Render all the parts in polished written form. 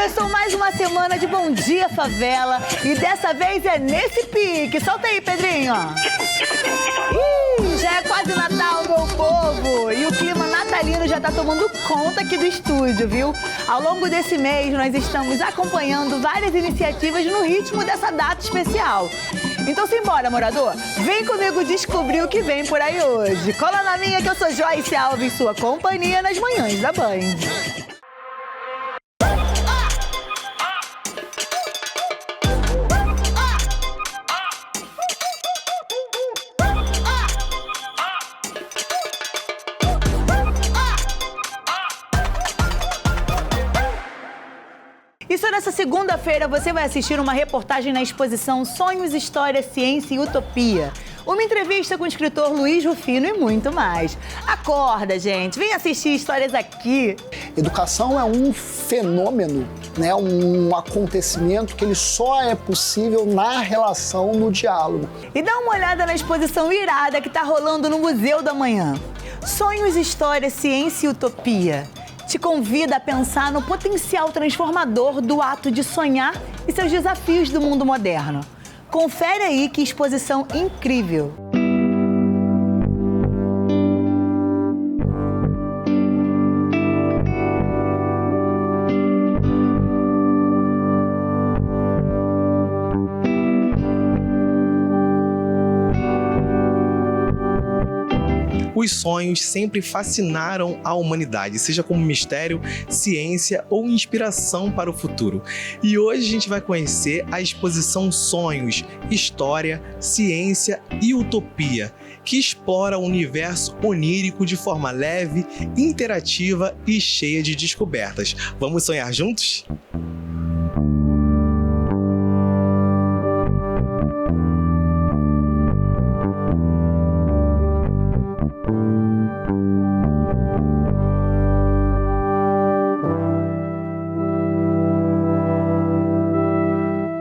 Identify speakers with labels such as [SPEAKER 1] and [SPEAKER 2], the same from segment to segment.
[SPEAKER 1] Começou mais uma semana de Bom Dia Favela e dessa vez é nesse pique. Solta aí, Pedrinho. Já é quase Natal, meu povo! E o clima natalino já tá tomando conta aqui do estúdio, viu? Ao longo desse mês, nós estamos acompanhando várias iniciativas no ritmo dessa data especial. Então simbora, morador! Vem comigo descobrir o que vem por aí hoje. Cola na minha que eu sou Joyce Alves, sua companhia nas manhãs da Band. Isso nessa segunda-feira você vai assistir uma reportagem na exposição Sonhos, História, Ciência e Utopia. Uma entrevista com o escritor Luiz Rufino e muito mais. Acorda, gente, vem assistir histórias aqui.
[SPEAKER 2] Educação é um fenômeno, né? Um acontecimento que ele só é possível na relação, no diálogo.
[SPEAKER 1] E dá uma olhada na exposição irada que está rolando no Museu da Manhã. Sonhos, História, Ciência e Utopia. Te convida a pensar no potencial transformador do ato de sonhar e seus desafios do mundo moderno. Confere aí que exposição incrível!
[SPEAKER 3] Os sonhos sempre fascinaram a humanidade, seja como mistério, ciência ou inspiração para o futuro. E hoje a gente vai conhecer a exposição Sonhos, História, Ciência e Utopia, que explora o universo onírico de forma leve, interativa e cheia de descobertas. Vamos sonhar juntos?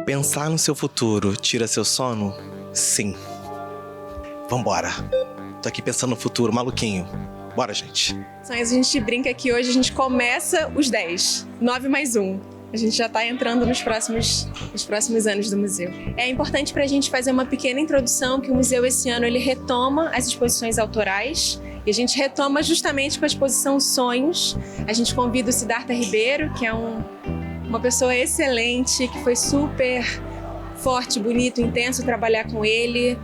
[SPEAKER 3] Pensar no seu futuro tira seu sono? Sim. Vambora. Tô aqui pensando no futuro, maluquinho. Bora, gente.
[SPEAKER 4] Sonhos, a gente brinca que hoje a gente começa os 10. 9 mais 1. A gente já tá entrando nos próximos anos do museu. É importante pra gente fazer uma pequena introdução que o museu esse ano ele retoma as exposições autorais. E a gente retoma justamente com a exposição Sonhos. A gente convida o Siddhartha Ribeiro, que é uma pessoa excelente, que foi super forte, bonito, intenso trabalhar com ele,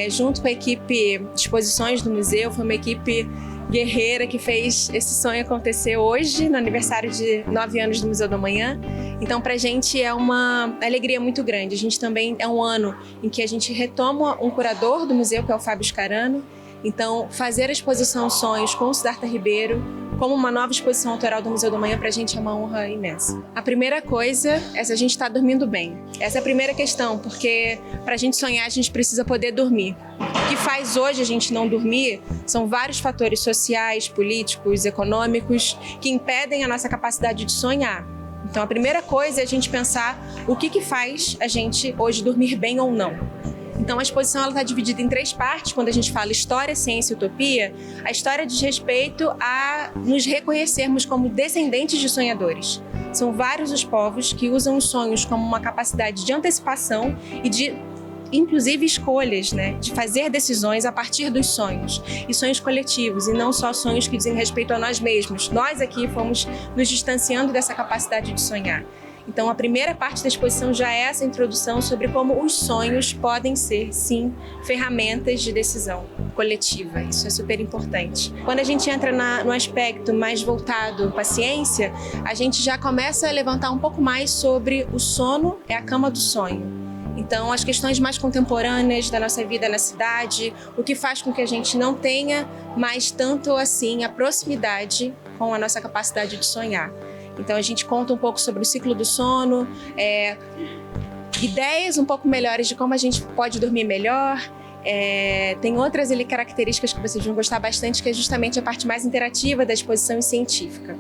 [SPEAKER 4] junto com a equipe de exposições do museu. Foi uma equipe guerreira que fez esse sonho acontecer hoje, no aniversário de 9 anos do Museu da Manhã. Então, pra gente é uma alegria muito grande. A gente também é um ano em que a gente retoma um curador do museu, que é o Fábio Scarano. Então, fazer a exposição Sonhos com o Siddhartha Ribeiro, como uma nova exposição autoral do Museu da Manhã, pra gente é uma honra imensa. A primeira coisa é se a gente tá dormindo bem. Essa é a primeira questão, porque pra gente sonhar, a gente precisa poder dormir. O que faz hoje a gente não dormir são vários fatores sociais, políticos, econômicos, que impedem a nossa capacidade de sonhar. Então, a primeira coisa é a gente pensar o que faz a gente hoje dormir bem ou não. Então, a exposição está dividida em 3 partes. Quando a gente fala História, Ciência e Utopia, a história diz respeito a nos reconhecermos como descendentes de sonhadores. São vários os povos que usam os sonhos como uma capacidade de antecipação e de, inclusive, escolhas, né? De fazer decisões a partir dos sonhos. E sonhos coletivos, e não só sonhos que dizem respeito a nós mesmos. Nós aqui fomos nos distanciando dessa capacidade de sonhar. Então, a primeira parte da exposição já é essa introdução sobre como os sonhos podem ser, sim, ferramentas de decisão coletiva. Isso é super importante. Quando a gente entra no aspecto mais voltado para a ciência, a gente já começa a levantar um pouco mais sobre o sono é a cama do sonho. Então, as questões mais contemporâneas da nossa vida na cidade, o que faz com que a gente não tenha mais tanto assim a proximidade com a nossa capacidade de sonhar. Então, a gente conta um pouco sobre o ciclo do sono, ideias um pouco melhores de como a gente pode dormir melhor. Tem outras características que vocês vão gostar bastante, que é justamente a parte mais interativa da exposição científica.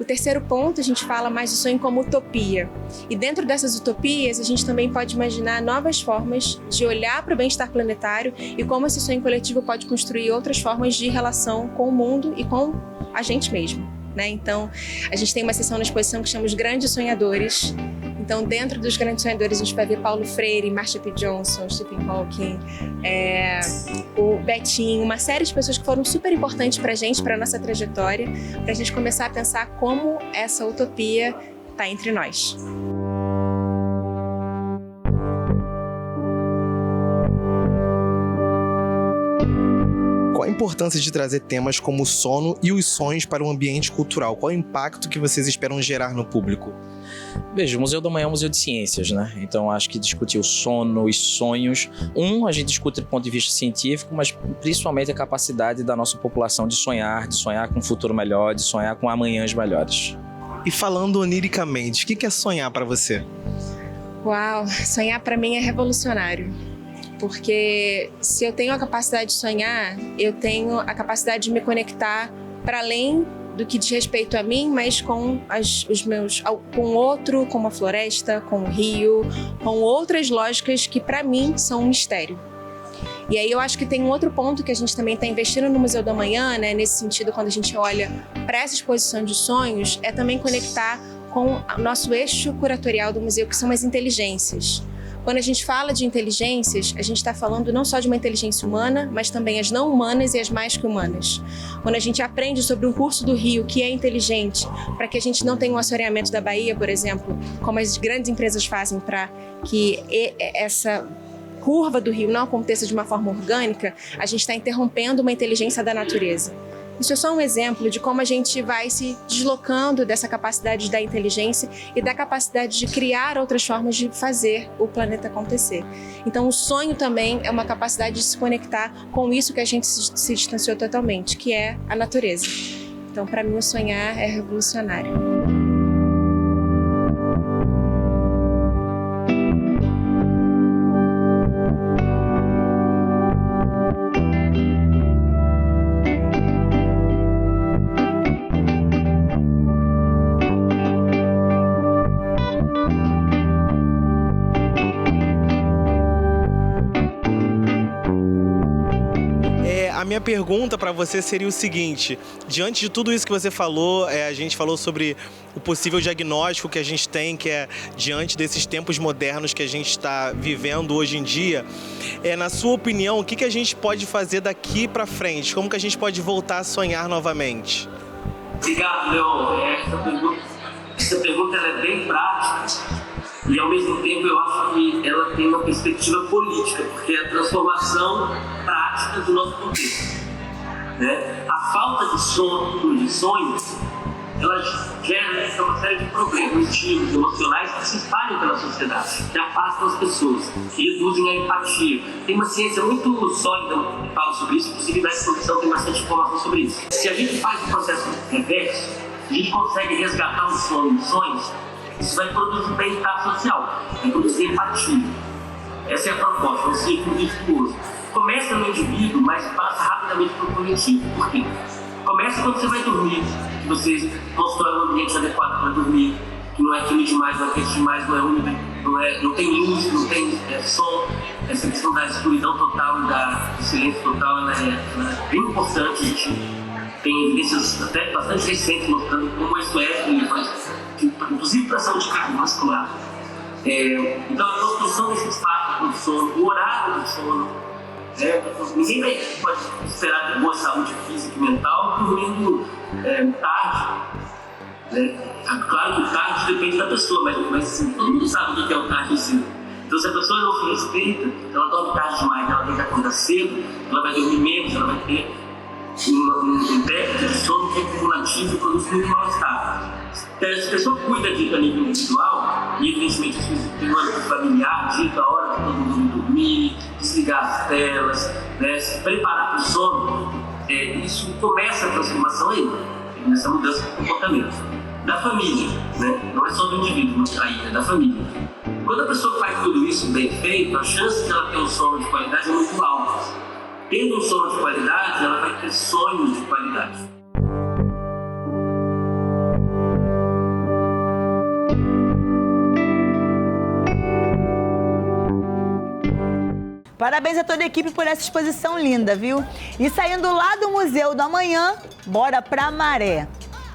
[SPEAKER 4] O terceiro ponto, a gente fala mais do sonho como utopia. E dentro dessas utopias, a gente também pode imaginar novas formas de olhar para o bem-estar planetário e como esse sonho coletivo pode construir outras formas de relação com o mundo e com a gente mesmo. né? Então, a gente tem uma seção na exposição que chama Os Grandes Sonhadores. Então, dentro dos Grandes Sonhadores, a gente vai ver Paulo Freire, Marsha P. Johnson, Stephen Hawking, o Betinho, uma série de pessoas que foram super importantes pra gente, pra nossa trajetória, pra gente começar a pensar como essa utopia tá entre nós.
[SPEAKER 3] Qual a importância de trazer temas como o sono e os sonhos para o ambiente cultural? Qual o impacto que vocês esperam gerar no público?
[SPEAKER 5] Veja, o Museu da Manhã é um museu de ciências, né? Então acho que discutir o sono, os sonhos, a gente discute do ponto de vista científico, mas principalmente a capacidade da nossa população de sonhar com um futuro melhor, de sonhar com amanhãs melhores.
[SPEAKER 3] E falando oniricamente, o que é sonhar para você?
[SPEAKER 4] Uau, sonhar para mim é revolucionário. Porque se eu tenho a capacidade de sonhar, eu tenho a capacidade de me conectar para além do que diz respeito a mim, mas com com o outro, com a floresta, com o rio, com outras lógicas que para mim são um mistério. E aí eu acho que tem um outro ponto que a gente também está investindo no Museu da Manhã, né? Nesse sentido, quando a gente olha para essa exposição de sonhos, é também conectar com o nosso eixo curatorial do museu, que são as inteligências. Quando a gente fala de inteligências, a gente está falando não só de uma inteligência humana, mas também as não humanas e as mais que humanas. Quando a gente aprende sobre um curso do rio que é inteligente, para que a gente não tenha um assoreamento da Baía, por exemplo, como as grandes empresas fazem para que essa curva do rio não aconteça de uma forma orgânica, a gente está interrompendo uma inteligência da natureza. Isso é só um exemplo de como a gente vai se deslocando dessa capacidade da inteligência e da capacidade de criar outras formas de fazer o planeta acontecer. Então, o sonho também é uma capacidade de se conectar com isso que a gente se distanciou totalmente, que é a natureza. Então, para mim, o sonhar é revolucionário.
[SPEAKER 3] A minha pergunta para você seria o seguinte: diante de tudo isso que você falou, a gente falou sobre o possível diagnóstico que a gente tem, que é diante desses tempos modernos que a gente está vivendo hoje em dia. Na sua opinião, o que a gente pode fazer daqui para frente? Como que a gente pode voltar a sonhar novamente?
[SPEAKER 6] Obrigado, Leon. Essa pergunta ela é bem prática. E, ao mesmo tempo, eu acho que ela tem uma perspectiva política, porque é a transformação prática do nosso contexto, né? A falta de sonhos, ela gera uma série de problemas, estímulos emocionais que se espalham pela sociedade, que afastam as pessoas, que reduzem a empatia. Tem uma ciência muito sólida que fala sobre isso, inclusive na exposição tem bastante informação sobre isso. Se a gente faz o processo reverso, a gente consegue resgatar os sonhos, isso vai produzir bem-estar social, vai produzir empatia. Essa é a proposta, um ciclo virtuoso. Começa no indivíduo, mas passa rapidamente para o coletivo. Por quê? Começa quando você vai dormir, que você constrói um ambiente adequado para dormir, que não é quente demais, não é quente demais, não é úmido, não tem luz, não tem som. Essa questão da escuridão total e do silêncio total ela é bem importante. A gente tem evidências até bastante recentes mostrando como isso é relevante, inclusive para a saúde cardiovascular. Então, a construção desse espaço do sono, o horário do sono, ninguém pode esperar ter boa saúde física e mental dormindo tarde. Claro que o tarde depende da pessoa, mas assim, todo mundo sabe o que é o tarde em si. Então, se a pessoa não se respeita, ela dorme tarde demais, ela tem que acordar cedo, ela vai dormir menos, ela vai ter um déficit de sono que é cumulativo e produz muito mal-estar. Então, se a pessoa cuida disso a nível individual, e evidentemente tem um âmbito familiar, dita a hora de todo mundo dormir, desligar as telas, né, se preparar para o sono, isso começa a transformação aí, nessa mudança de comportamento. Da família, né? Não é só do indivíduo, é da família. Quando a pessoa faz tudo isso bem feito, a chance de ela ter um sono de qualidade é muito alta. Tendo um sono de qualidade, ela vai ter sonhos de qualidade.
[SPEAKER 1] Parabéns a toda a equipe por essa exposição linda, viu? E saindo lá do Museu da Manhã, bora pra Maré.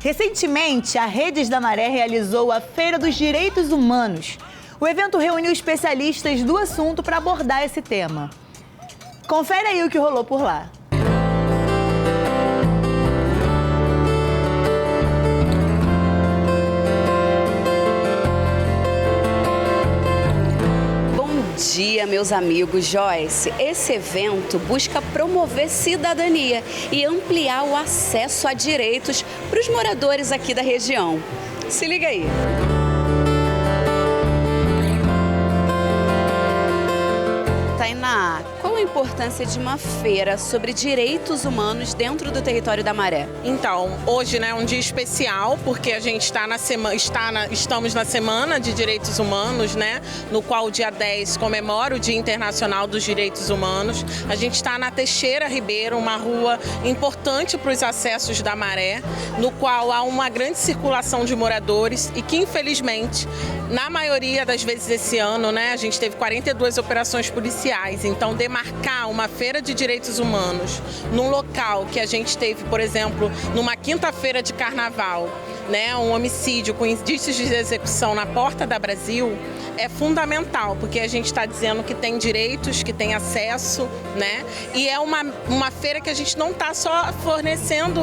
[SPEAKER 1] Recentemente, a Redes da Maré realizou a Feira dos Direitos Humanos. O evento reuniu especialistas do assunto para abordar esse tema. Confere aí o que rolou por lá.
[SPEAKER 7] Bom dia, meus amigos. Joyce, esse evento busca promover cidadania e ampliar o acesso a direitos para os moradores aqui da região. Se liga aí. Tainá, qual a importância de uma feira sobre direitos humanos dentro do território da Maré?
[SPEAKER 8] Então, hoje é um dia especial porque a gente estamos na Semana de Direitos Humanos, no qual o dia 10 comemora o Dia Internacional dos Direitos Humanos. A gente está na Teixeira Ribeiro, uma rua importante para os acessos da Maré, no qual há uma grande circulação de moradores e que, infelizmente, na maioria das vezes esse ano, a gente teve 42 operações policiais. Então, demarcar uma feira de direitos humanos num local que a gente teve, por exemplo, numa quinta-feira de carnaval, um homicídio com indícios de execução na porta da Brasil, é fundamental, porque a gente está dizendo que tem direitos, que tem acesso, E é uma feira que a gente não está só fornecendo,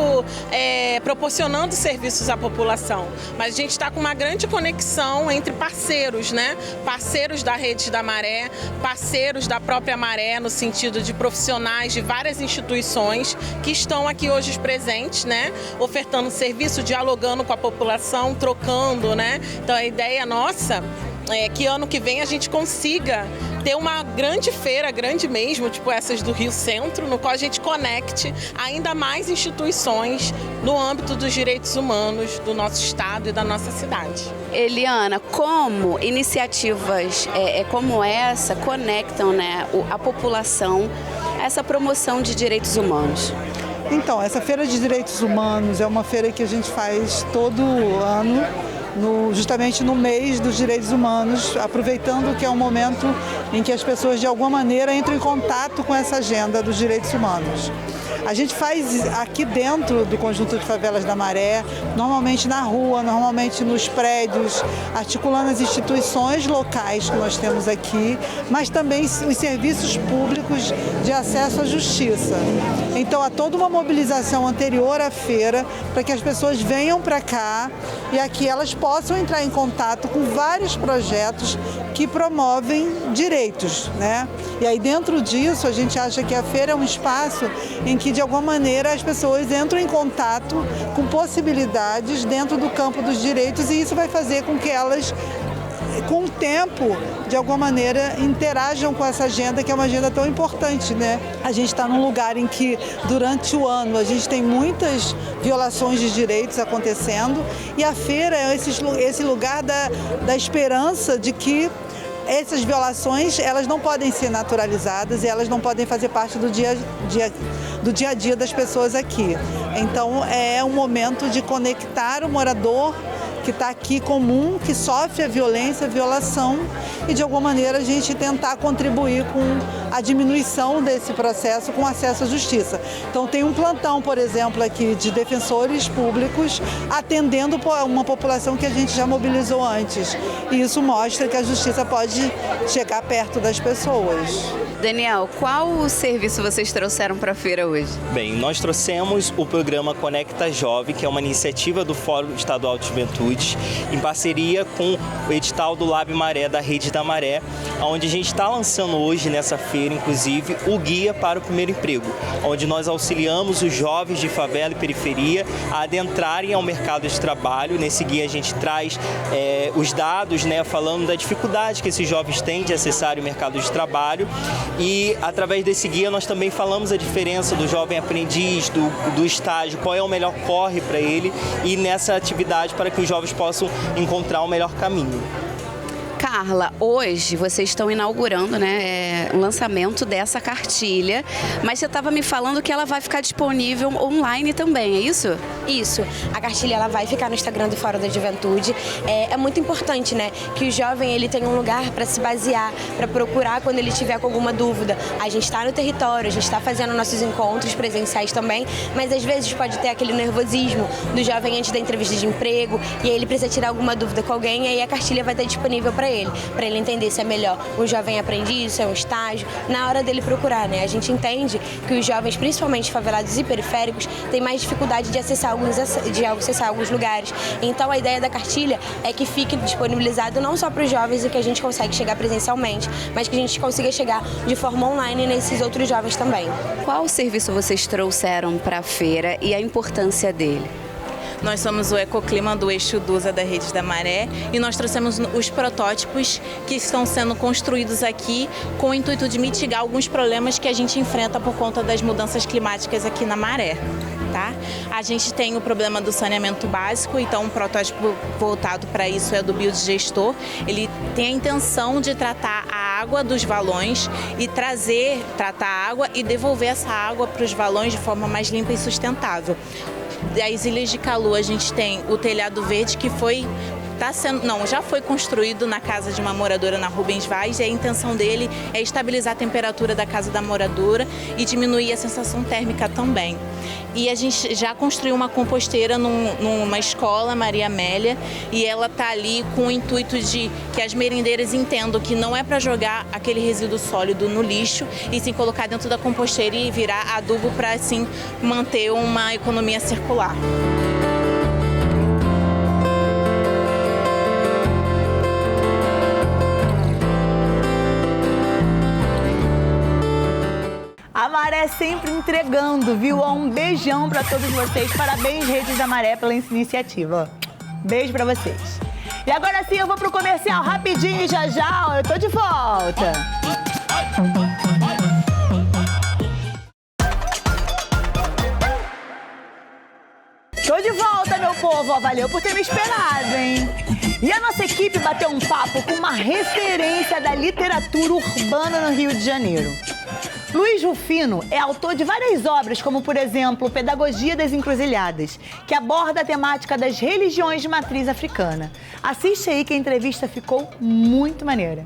[SPEAKER 8] proporcionando serviços à população, mas a gente está com uma grande conexão entre parceiros, Parceiros da Rede da Maré, parceiros da própria Maré, no sentido de profissionais de várias instituições que estão aqui hoje presentes, Ofertando serviço, dialogando com a população, trocando, Então a ideia nossa é que ano que vem a gente consiga ter uma grande feira, grande mesmo, tipo essas do Rio Centro, no qual a gente conecte ainda mais instituições no âmbito dos direitos humanos do nosso estado e da nossa cidade.
[SPEAKER 7] Eliana, como iniciativas como essa conectam a população a essa promoção de direitos humanos?
[SPEAKER 9] Então, essa Feira de Direitos Humanos é uma feira que a gente faz todo ano, justamente no mês dos direitos humanos, aproveitando que é um momento em que as pessoas de alguma maneira entram em contato com essa agenda dos direitos humanos. A gente faz aqui dentro do Conjunto de Favelas da Maré, normalmente na rua, normalmente nos prédios, articulando as instituições locais que nós temos aqui, mas também os serviços públicos de acesso à justiça. Então há toda uma mobilização anterior à feira para que as pessoas venham para cá e aqui elas possam entrar em contato com vários projetos que promovem direitos, E aí dentro disso a gente acha que a feira é um espaço em que de alguma maneira as pessoas entram em contato com possibilidades dentro do campo dos direitos e isso vai fazer com que elas, com o tempo, de alguma maneira, interajam com essa agenda, que é uma agenda tão importante, A gente está num lugar em que, durante o ano, a gente tem muitas violações de direitos acontecendo e a feira é esse lugar da esperança de que essas violações, elas não podem ser naturalizadas e elas não podem fazer parte do dia a dia das pessoas aqui. Então, é um momento de conectar o morador que está aqui comum, que sofre a violência, a violação, e de alguma maneira a gente tentar contribuir com a diminuição desse processo com acesso à justiça. Então tem um plantão, por exemplo, aqui de defensores públicos atendendo uma população que a gente já mobilizou antes. E isso mostra que a justiça pode chegar perto das pessoas.
[SPEAKER 7] Daniel, qual o serviço vocês trouxeram para a feira hoje?
[SPEAKER 10] Bem, nós trouxemos o programa Conecta Jovem, que é uma iniciativa do Fórum Estadual de Juventude, em parceria com o edital do Lab Maré, da Rede da Maré, onde a gente está lançando hoje, nessa feira, inclusive, o Guia para o Primeiro Emprego, onde nós auxiliamos os jovens de favela e periferia a adentrarem ao mercado de trabalho. Nesse guia a gente traz os dados, falando da dificuldade que esses jovens têm de acessar o mercado de trabalho. E através desse guia nós também falamos a diferença do jovem aprendiz, do estágio, qual é o melhor corre para ele e nessa atividade para que os jovens possam encontrar o melhor caminho.
[SPEAKER 7] Carla, hoje vocês estão inaugurando, né, o lançamento dessa cartilha, mas você estava me falando que ela vai ficar disponível online também, é isso?
[SPEAKER 11] Isso. A cartilha ela vai ficar no Instagram do Fórum da Juventude. É muito importante, né, que o jovem ele tenha um lugar para se basear, para procurar quando ele tiver com alguma dúvida. A gente está no território, a gente está fazendo nossos encontros presenciais também, mas às vezes pode ter aquele nervosismo do jovem antes da entrevista de emprego e aí ele precisa tirar alguma dúvida com alguém e aí a cartilha vai estar disponível para ele entender se é melhor um jovem aprendiz, se é um estágio, na hora dele procurar, né? A gente entende que os jovens, principalmente favelados e periféricos, têm mais dificuldade de acessar alguns lugares. Então a ideia da cartilha é que fique disponibilizado não só para os jovens e que a gente consegue chegar presencialmente, mas que a gente consiga chegar de forma online nesses outros jovens também.
[SPEAKER 7] Qual serviço vocês trouxeram para a feira e a importância dele?
[SPEAKER 12] Nós somos o Ecoclima do Eixo Dusa da Rede da Maré e nós trouxemos os protótipos que estão sendo construídos aqui com o intuito de mitigar alguns problemas que a gente enfrenta por conta das mudanças climáticas aqui na Maré. Tá? A gente tem o problema do saneamento básico, então um protótipo voltado para isso é do biodigestor. Ele tem a intenção de tratar a água dos valões e tratar a água e devolver essa água para os valões de forma mais limpa e sustentável. Das Ilhas de Calu, a gente tem o telhado verde que já foi construído na casa de uma moradora na Rubens Vaz e a intenção dele é estabilizar a temperatura da casa da moradora e diminuir a sensação térmica também. E a gente já construiu uma composteira numa escola, Maria Amélia, e ela está ali com o intuito de que as merendeiras entendam que não é para jogar aquele resíduo sólido no lixo e sim colocar dentro da composteira e virar adubo para assim manter uma economia circular.
[SPEAKER 1] A Maré sempre entregando, viu? Um beijão pra todos vocês. Parabéns, Redes da Maré, pela iniciativa. Beijo pra vocês. E agora sim, eu vou pro comercial rapidinho e já eu tô de volta. Tô de volta, meu povo. Valeu por ter me esperado, hein? E a nossa equipe bateu um papo com uma referência da literatura urbana no Rio de Janeiro. Luiz Rufino é autor de várias obras, como, por exemplo, Pedagogia das Encruzilhadas, que aborda a temática das religiões de matriz africana. Assiste aí que a entrevista ficou muito maneira.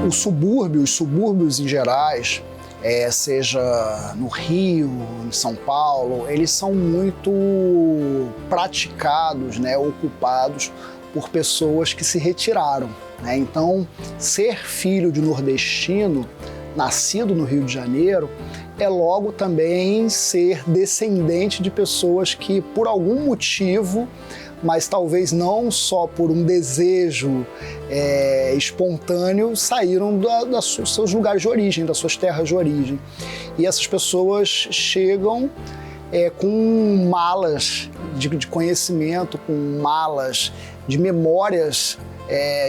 [SPEAKER 2] Os subúrbios em gerais, seja no Rio, em São Paulo, eles são muito praticados, né, ocupados por pessoas que se retiraram, né? Então, ser filho de nordestino, nascido no Rio de Janeiro, é logo também ser descendente de pessoas que, por algum motivo, mas talvez não só por um desejo espontâneo, saíram dos seus lugares de origem, das suas terras de origem. E essas pessoas chegam com malas de conhecimento, com malas de memórias,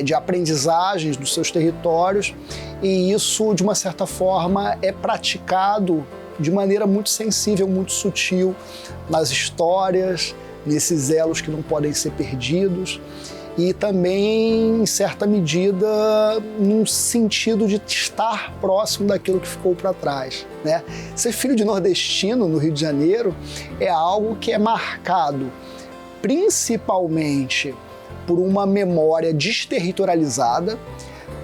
[SPEAKER 2] de aprendizagens dos seus territórios, e isso, de uma certa forma, é praticado de maneira muito sensível, muito sutil, nas histórias, nesses elos que não podem ser perdidos, e também, em certa medida, num sentido de estar próximo daquilo que ficou para trás, né? Ser filho de nordestino no Rio de Janeiro é algo que é marcado principalmente por uma memória desterritorializada,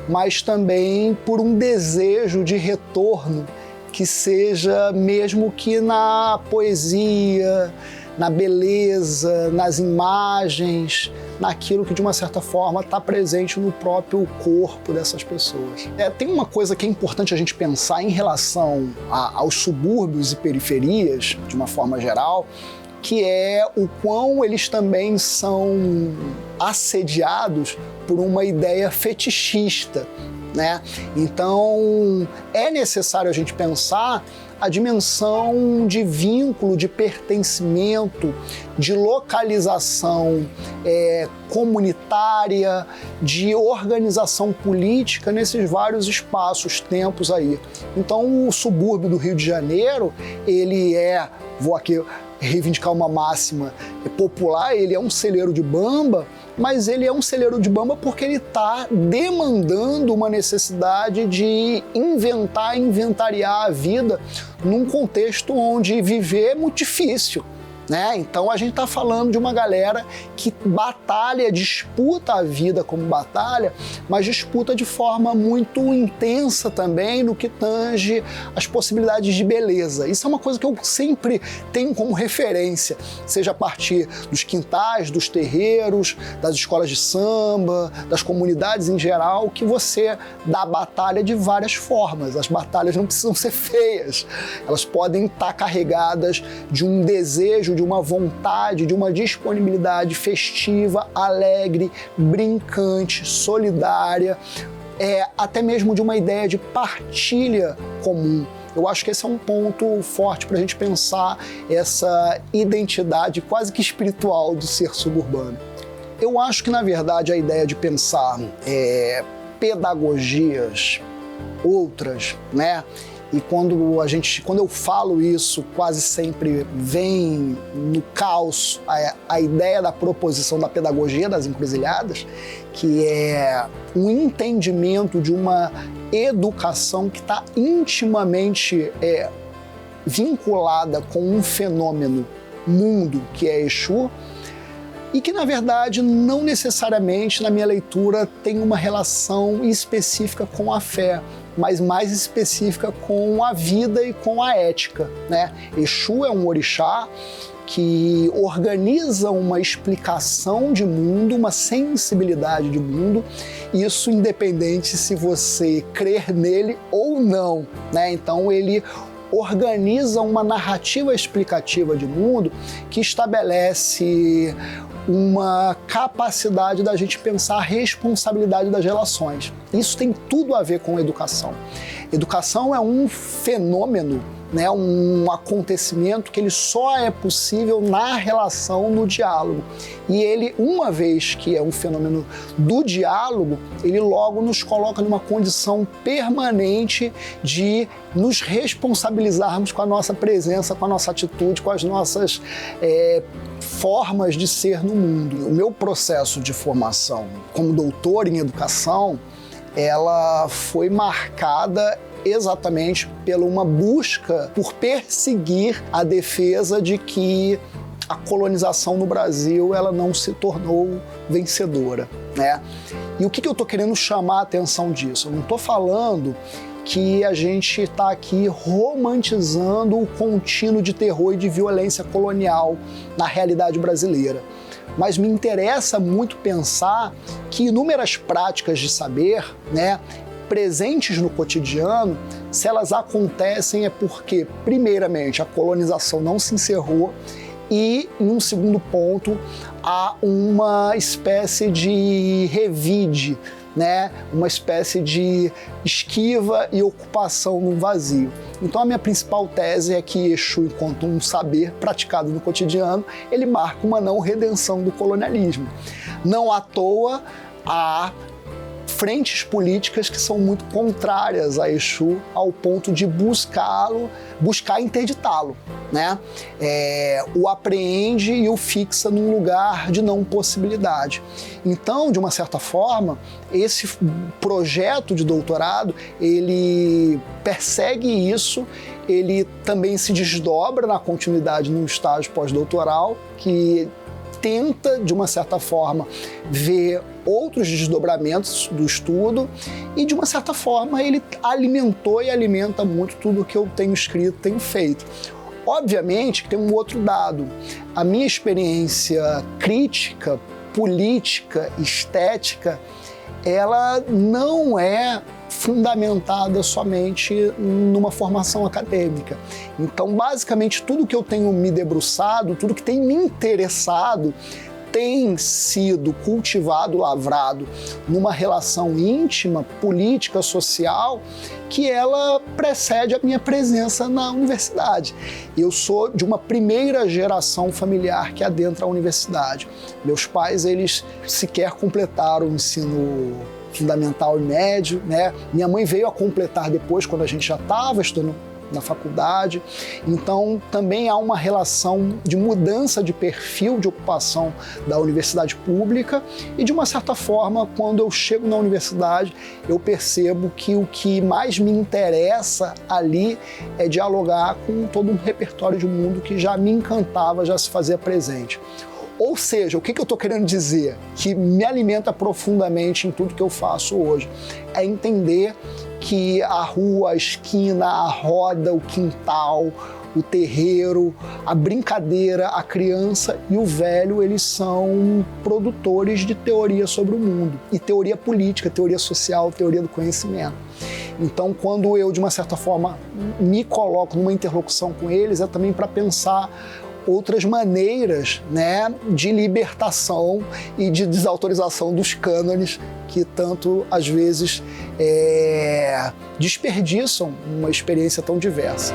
[SPEAKER 2] mas também por um desejo de retorno que seja mesmo que na poesia, na beleza, nas imagens, naquilo que de uma certa forma está presente no próprio corpo dessas pessoas. Tem uma coisa que é importante a gente pensar em relação aos subúrbios e periferias, de uma forma geral, que é o quão eles também são assediados por uma ideia fetichista né? Então, é necessário a gente pensar a dimensão de vínculo, de pertencimento, de localização comunitária, de organização política nesses vários espaços, tempos aí. Então, o subúrbio do Rio de Janeiro, ele vou aqui reivindicar uma máxima popular, ele é um celeiro de bamba, mas ele é um celeiro de bamba porque ele está demandando uma necessidade de inventariar a vida num contexto onde viver é muito difícil, né? Então a gente está falando de uma galera que batalha, disputa a vida como batalha, mas disputa de forma muito intensa também no que tange as possibilidades de beleza. Isso é uma coisa que eu sempre tenho como referência, seja a partir dos quintais, dos terreiros, das escolas de samba, das comunidades em geral, que você dá batalha de várias formas. As batalhas não precisam ser feias, elas podem estar carregadas de um desejo, de uma vontade, de uma disponibilidade festiva, alegre, brincante, solidária, até mesmo de uma ideia de partilha comum. Eu acho que esse é um ponto forte para a gente pensar essa identidade quase que espiritual do ser suburbano. Eu acho que, na verdade, a ideia de pensar pedagogias outras, né? E quando eu falo isso, quase sempre vem no caos a ideia da proposição da pedagogia das encruzilhadas, que é um entendimento de uma educação que está intimamente vinculada com um fenômeno mundo, que é Exu, e que, na verdade, não necessariamente, na minha leitura, tem uma relação específica com a fé, mas mais específica com a vida e com a ética, né? Exu é um orixá que organiza uma explicação de mundo, uma sensibilidade de mundo, isso independente se você crer nele ou não, né? Então ele organiza uma narrativa explicativa de mundo que estabelece uma capacidade da gente pensar a responsabilidade das relações. Isso tem tudo a ver com educação. Educação é um fenômeno, né, um acontecimento que ele só é possível na relação, no diálogo. E ele, uma vez que é um fenômeno do diálogo, ele logo nos coloca numa condição permanente de nos responsabilizarmos com a nossa presença, com a nossa atitude, com as nossas formas de ser no mundo. O meu processo de formação como doutor em educação, ela foi marcada exatamente pela uma busca por perseguir a defesa de que a colonização no Brasil ela não se tornou vencedora, né? E o que eu estou querendo chamar a atenção disso? Eu não estou falando que a gente está aqui romantizando o contínuo de terror e de violência colonial na realidade brasileira. Mas me interessa muito pensar que inúmeras práticas de saber, né, presentes no cotidiano, se elas acontecem é porque, primeiramente, a colonização não se encerrou e, em um segundo ponto, há uma espécie de revide, né? Uma espécie de esquiva e ocupação no vazio. Então a minha principal tese é que Exu, enquanto um saber praticado no cotidiano, ele marca uma não redenção do colonialismo. Não à toa há frentes políticas que são muito contrárias a Exu ao ponto de buscar interditá-lo, né? O apreende e o fixa num lugar de não possibilidade. Então, de uma certa forma, esse projeto de doutorado, ele persegue isso, ele também se desdobra na continuidade num estágio pós-doutoral que tenta, de uma certa forma, ver outros desdobramentos do estudo e, de uma certa forma, ele alimentou e alimenta muito tudo que eu tenho escrito, tenho feito. Obviamente que tem um outro dado. A minha experiência crítica, política, estética, ela não é fundamentada somente numa formação acadêmica. Então, basicamente, tudo que eu tenho me debruçado, tudo que tem me interessado, tem sido cultivado, lavrado numa relação íntima, política, social, que ela precede a minha presença na universidade. Eu sou de uma primeira geração familiar que adentra a universidade. Meus pais, eles sequer completaram o ensino fundamental e médio, né? Minha mãe veio a completar depois, quando a gente já estava estudando na faculdade. Então, também há uma relação de mudança de perfil de ocupação da universidade pública e, de uma certa forma, quando eu chego na universidade, eu percebo que o que mais me interessa ali é dialogar com todo um repertório de mundo que já me encantava, já se fazia presente. Ou seja, o que eu estou querendo dizer? Que me alimenta profundamente em tudo que eu faço hoje é entender que a rua, a esquina, a roda, o quintal, o terreiro, a brincadeira, a criança e o velho, eles são produtores de teoria sobre o mundo. E teoria política, teoria social, teoria do conhecimento. Então, quando eu, de uma certa forma, me coloco numa interlocução com eles, é também para pensar outras maneiras, né, de libertação e de desautorização dos cânones que tanto, às vezes, desperdiçam uma experiência tão diversa.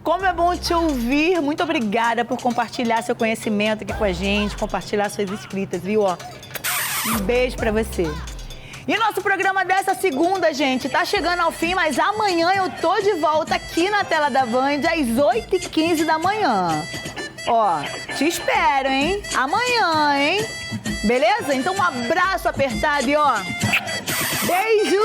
[SPEAKER 1] Como é bom te ouvir. Muito obrigada por compartilhar seu conhecimento aqui com a gente, compartilhar suas escritas, viu? Ó, um beijo pra você. E nosso programa dessa segunda, gente, tá chegando ao fim, mas amanhã eu tô de volta aqui na tela da Band às 8h15 da manhã. Ó, te espero, hein? Amanhã, hein? Beleza? Então um abraço apertado e ó, beijo!